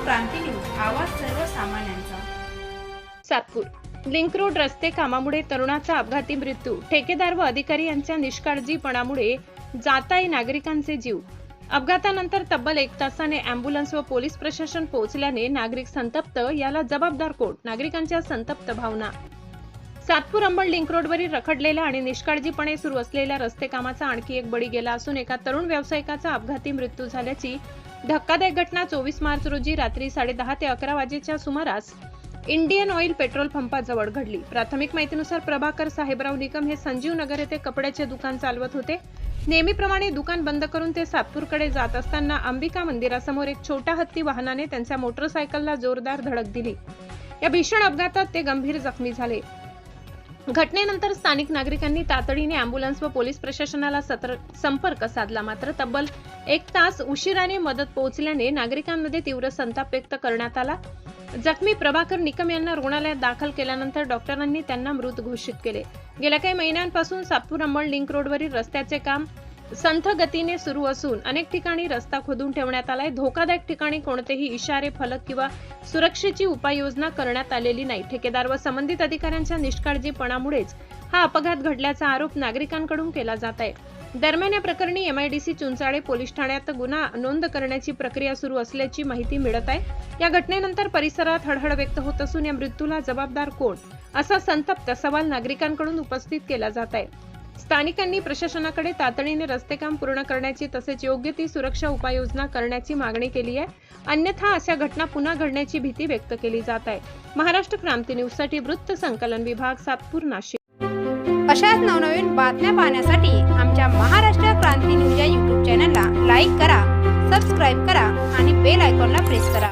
क्रांती news, आवाज सर्वसामान्यांचा। Satpur link road रस्ते कामामुळे तरुणाचा अपघाती मृत्यू, ठेकेदार व अधिकारी यांच्या निष्काळजीपणामुळे जाताय नागरिकांचे जीव। अपघातानंतर तब्बल 1 तासाने अँब्युलन्स व पोलीस प्रशासन पोहोचल्याने नागरिक संतप्त, याला जबाबदार कोण? नागरिकांच्या संतप्त भावना। सातपूर अंबड लिंक रोडवरील रखडलेल्या आणि निष्काळजीपणे सुरू असलेल्या रस्ते कामाचा आणखी एक बळी गेला असून एका तरुण व्यावसायिकाचा अपघाती मृत्यू झाल्याची धक्कादायक घटना 24 मार्च रोजी रात्री 10:30 ते 11 वाजेच्या सुमारास इंडियन ऑइल पेट्रोल पंपाजवळ घडली। प्राथमिक माहितीनुसार प्रभाकर साहेबराव निकम हे संजीव नगर येथे कपड्याचे दुकान चालवत होते। नेहमीप्रमाणे दुकान बंद करून ते सातपूरकडे जात असताना अंबिका मंदिरासमोर एक छोटा हत्ती वाहनाने त्यांच्या मोटरसायकलला जोरदार धडक दिली। या भीषण अपघातात ते गंभीर जखमी झाले। घटनेनंतर स्थानिक नागरिकांनी तातडीने अँब्युलन्स व पोलीस प्रशासनाला संपर्क साधला, मात्र तब्बल 1 तास उशिराने मदत पोहोचल्याने नागरिकांमध्ये तीव्र संताप व्यक्त करण्यात आला। जखमी प्रभाकर निकम यांना रुग्णालयात दाखल केल्यानंतर डॉक्टरांनी त्यांना मृत घोषित केले। गेल्या काही महिन्यांपासून सातपूर अंबड लिंक रोडवरील रस्त्याचे काम संथ गतीने सुरू असून अनेक ठिकाणी रस्ता खोदून ठेवण्यात आलाय। धोकादायक ठिकाणी कोणतेही इशारे फलक किंवा सुरक्षेची उपाययोजना करण्यात आलेली नाही। ठेकेदार व संबंधित अधिकाऱ्यांच्या निष्काळजीपणामुळेच हा अपघात घडल्याचा आरोप नागरिकांकडून केला जात आहे। दरम्यान या प्रकरणी MIDC चुंचाळे पोलीस ठाण्यात गुन्हा नोंद करण्याची प्रक्रिया सुरू असल्याची माहिती मिळत आहे। या घटनेनंतर परिसरात हळहळ व्यक्त होत असून या मृत्यूला जबाबदार कोण, असा संतप्त सवाल नागरिकांकडून उपस्थित केला जात आहे। स्थानिकांनी प्रशासनाकडे तातडीने रस्ते काम पूर्ण करण्याची तसेच योग्य ती सुरक्षा उपाययोजना करण्याची मागणी केली आहे, अन्यथा अशा घटना पुन्हा घडण्याची भीती व्यक्त केली जात आहे। महाराष्ट्र क्रांती न्यूज साठी वृत्त संकलन विभाग, सातपूर, नाशिक। अशाच नवनवीन बातम्या पाहण्यासाठी आमच्या महाराष्ट्र क्रांती न्यूज या YouTube चॅनलला लाईक करा, सबस्क्राईब करा आणि बेल आयकॉनला प्रेस करा।